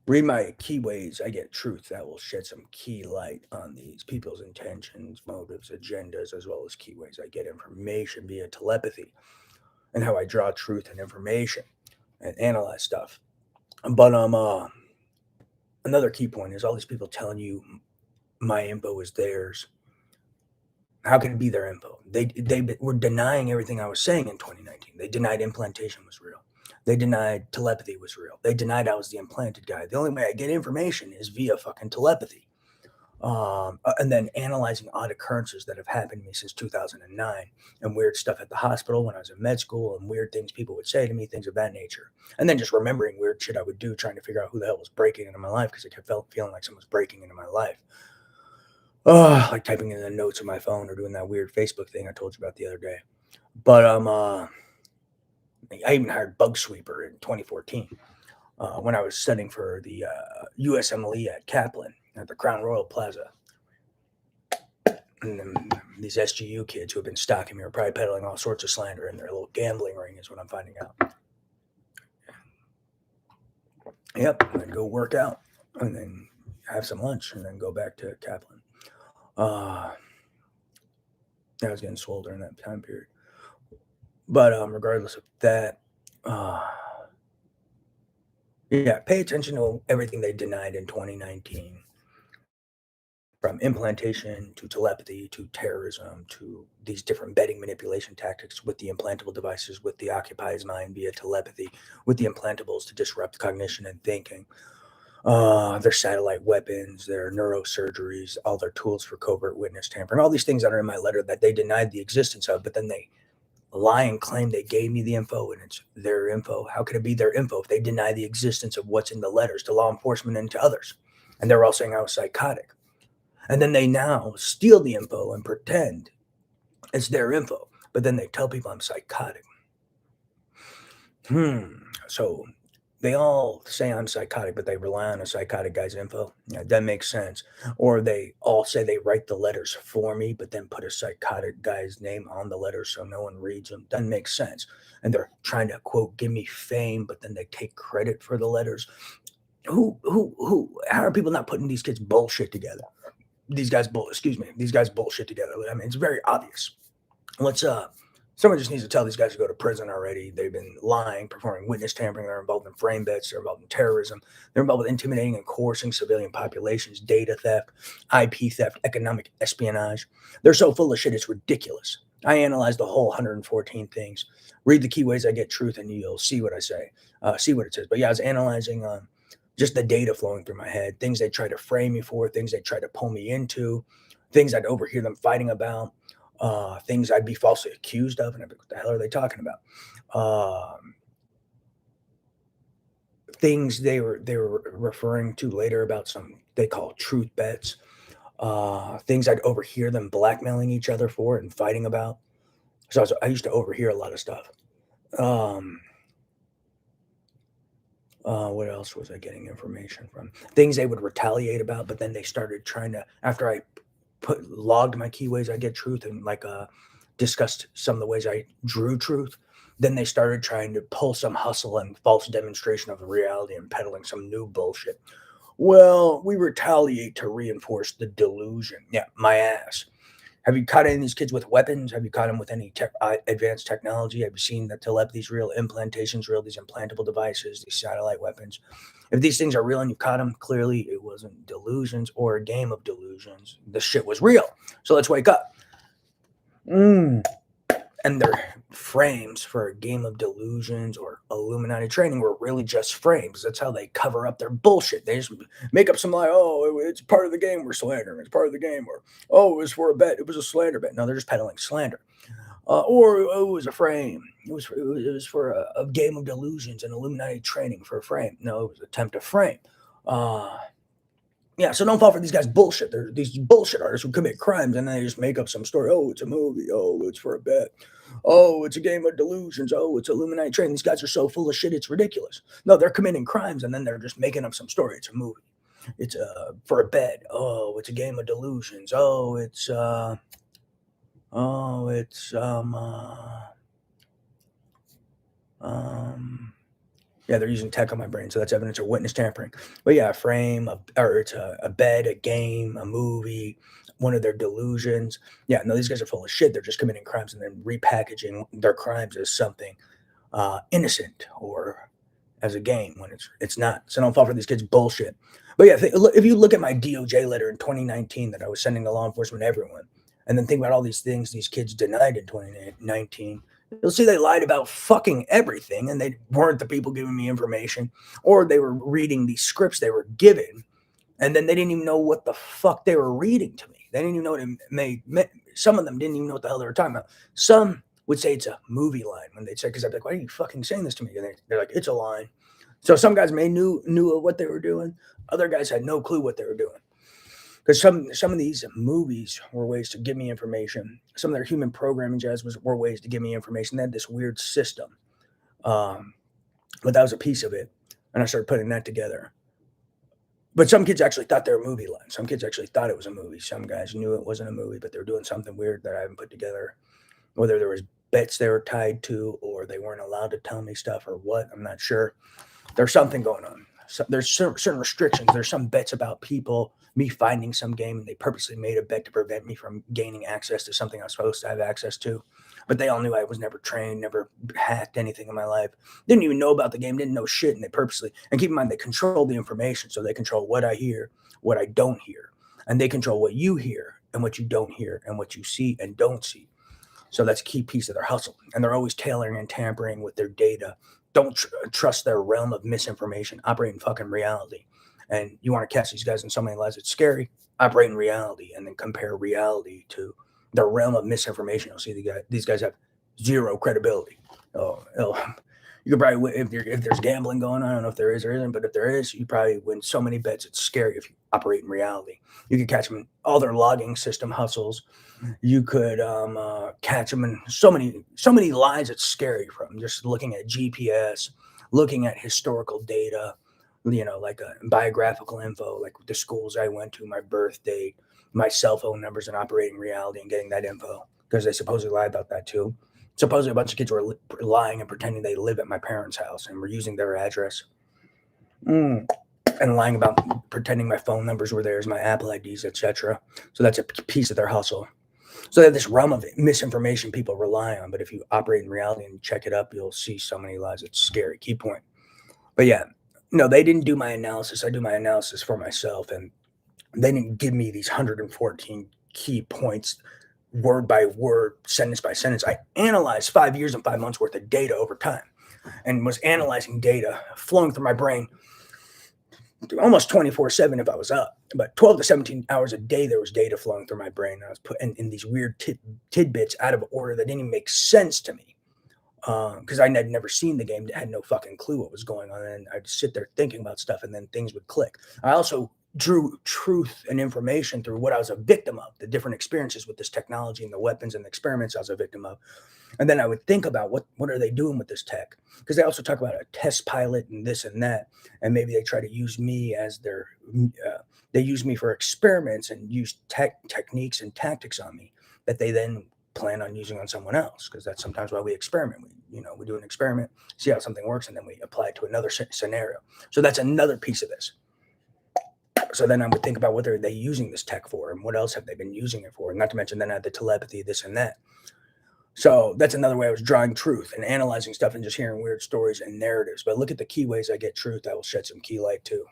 Read my keyways, I get truth that will shed some key light on these people's intentions, motives, agendas, as well as keyways. I get information via telepathy and how I draw truth and information and analyze stuff. But another key point is all these people telling you my info is theirs. How can it be their info? They were denying everything I was saying in 2019. They denied implantation was real. They denied telepathy was real. They denied I was the implanted guy. The only way I get information is via fucking telepathy. And then analyzing odd occurrences that have happened to me since 2009 and weird stuff at the hospital when I was in med school and weird things people would say to me, things of that nature. And then just remembering weird shit I would do, trying to figure out who the hell was breaking into my life because I kept feeling like someone was breaking into my life. Like typing in the notes on my phone or doing that weird Facebook thing I told you about the other day. But I even hired Bug Sweeper in 2014 when I was studying for the USMLE at Kaplan at the Crown Royal Plaza. And then these SGU kids who have been stalking me are probably peddling all sorts of slander in their little gambling ring, is what I'm finding out. Yep, and then go work out and then have some lunch and then go back to Kaplan. I was getting swole during that time period. But regardless of that, uh, yeah, pay attention to everything they denied in 2019, from implantation to telepathy to terrorism to these different betting manipulation tactics with the implantable devices, with the occupied's mind via telepathy, with the implantables to disrupt cognition and thinking. Their satellite weapons, their neurosurgeries, all their tools for covert witness tampering, all these things that are in my letter that they denied the existence of, but then they lie and claim they gave me the info and it's their info. How could it be their info if they deny the existence of what's in the letters to law enforcement and to others? And they're all saying I was psychotic. And then they now steal the info and pretend it's their info, but then they tell people I'm psychotic. So they all say I'm psychotic, but they rely on a psychotic guy's info. Yeah, that makes sense. Or they all say they write the letters for me, but then put a psychotic guy's name on the letters so no one reads them. Doesn't make sense. And they're trying to quote give me fame, but then they take credit for the letters. Who? How are people not putting these kids bullshit together? These guys bullshit together. I mean, it's very obvious. Let's Someone just needs to tell these guys to go to prison already. They've been lying, performing witness tampering. They're involved in frame bets. They're involved in terrorism. They're involved with intimidating and coercing civilian populations, data theft, IP theft, economic espionage. They're so full of shit, it's ridiculous. I analyzed the whole 114 things. Read the keyways, I get truth, and you'll see what I say, see what it says. But yeah, I was analyzing just the data flowing through my head, things they try to frame me for, things they try to pull me into, things I'd overhear them fighting about, things I'd be falsely accused of, and I'd be, what the hell are they talking about? Things they were referring to later about some they call truth bets, things I'd overhear them blackmailing each other for and fighting about. So I used to overhear a lot of stuff. Um, what else was I getting information from? Things they would retaliate about, but then they started trying to after I put logged my keyways, I get truth, and like discussed some of the ways I drew truth. Then they started trying to pull some hustle and false demonstration of reality and peddling some new bullshit. Well, we retaliate to reinforce the delusion. Yeah, my ass. Have you caught any of these kids with weapons? Have you caught them with any advanced technology? Have you seen that telepathy's real, implantation's real, these implantable devices, these satellite weapons? If these things are real and you caught them, clearly it wasn't delusions or a game of delusions. The shit was real. So let's wake up. Mm. And their frames for a game of delusions or Illuminati training were really just frames. That's how they cover up their bullshit. They just make up some lie. Oh, it's part of the game. We're slandering. It's part of the game. Or oh, it was for a bet. It was a slander bet. No, they're just peddling slander. Or oh, it was a frame. It was for a game of delusions and Illuminati training for a frame. No, it was an attempt to frame. Uh, yeah, so don't fall for these guys' bullshit. They're these bullshit artists who commit crimes and then they just make up some story. Oh, it's a movie. Oh, it's for a bet. Oh, it's a game of delusions. Oh, it's Illuminati training. These guys are so full of shit, it's ridiculous. No, they're committing crimes and then they're just making up some story. It's a movie. It's for a bet. Oh, it's a game of delusions. Oh, it's um Yeah, they're using tech on my brain, so that's evidence of witness tampering. But yeah, a frame, or it's a bed, a game, a movie, one of their delusions. Yeah, no, these guys are full of shit. They're just committing crimes and then repackaging their crimes as something innocent or as a game when it's not. So don't fall for these kids' bullshit. But yeah, if you look at my DOJ letter in 2019 that I was sending to law enforcement, everyone, and then think about all these things these kids denied in 2019, you'll see they lied about fucking everything, and they weren't the people giving me information, or they were reading these scripts they were given, and then they didn't even know what the fuck they were reading to me. They didn't even know what it made. Some of them didn't even know what the hell they were talking about. Some would say it's a movie line when they'd say, because I'd be like, why are you fucking saying this to me? And they're like, it's a line. So some guys knew what they were doing. Other guys had no clue what they were doing. Because some of these movies were ways to give me information. Some of their human programming jazz were ways to give me information. They had this weird system. But that was a piece of it. And I started putting that together. But some kids actually thought they were movie lines. Some kids actually thought it was a movie. Some guys knew it wasn't a movie, but they were doing something weird that I haven't put together. Whether there was bets they were tied to, or they weren't allowed to tell me stuff, or what, I'm not sure. There's something going on. So there's certain restrictions. There's some bets about me finding some game, and they purposely made a bet to prevent me from gaining access to something I was supposed to have access to. But they all knew I was never trained, never hacked anything in my life, didn't even know about the game, didn't know shit, and they purposely, and keep in mind, they control the information, so they control what I hear, what I don't hear, and they control what you hear and what you don't hear and what you see and don't see. So that's a key piece of their hustle. And they're always tailoring and tampering with their data. Don't trust their realm of misinformation. Operate in fucking reality. And you want to catch these guys in so many lies, it's scary. Operate in reality and then compare reality to their realm of misinformation. You'll see these guys have zero credibility. You could probably win if there's gambling going on. I don't know if there is or isn't, but if there is, you probably win so many bets. It's scary if you operate in reality. You could catch them in all their logging system hustles. You could catch them in so many lies. It's scary from just looking at GPS, looking at historical data, like biographical info, like the schools I went to, my birth date, my cell phone numbers, and operating reality, and getting that info because they supposedly lie about that too. Supposedly, a bunch of kids were lying and pretending they live at my parents' house and were using their address. And lying about pretending my phone numbers were theirs, my Apple IDs, etc. So that's a piece of their hustle. So they have this realm of misinformation people rely on. But if you operate in reality and check it up, you'll see so many lies. It's scary. Key point. But yeah, no, they didn't do my analysis. I do my analysis for myself. And they didn't give me these 114 key points, word by word, sentence by sentence. I analyzed 5 years and 5 months worth of data over time and was analyzing data flowing through my brain almost 24/7 if I was up, but 12 to 17 hours a day, there was data flowing through my brain. And I was put in these weird tidbits out of order that didn't even make sense to me because I had never seen the game, had no fucking clue what was going on. And I'd sit there thinking about stuff and then things would click. I also drew truth and information through what I was a victim of, the different experiences with this technology and the weapons and the experiments I was a victim of. And then I would think about what are they doing with this tech? Because they also talk about a test pilot and this and that, and maybe they try to use me as they use me for experiments and use techniques and tactics on me that they then plan on using on someone else. Because that's sometimes why we experiment. We do an experiment, see how something works, and then we apply it to another scenario. So that's another piece of this. So then I would think about what are they using this tech for, and what else have they been using it for? And not to mention then I had the telepathy, this and that. So that's another way I was drawing truth and analyzing stuff and just hearing weird stories and narratives. But look at the key ways I get truth. I will shed some key light too.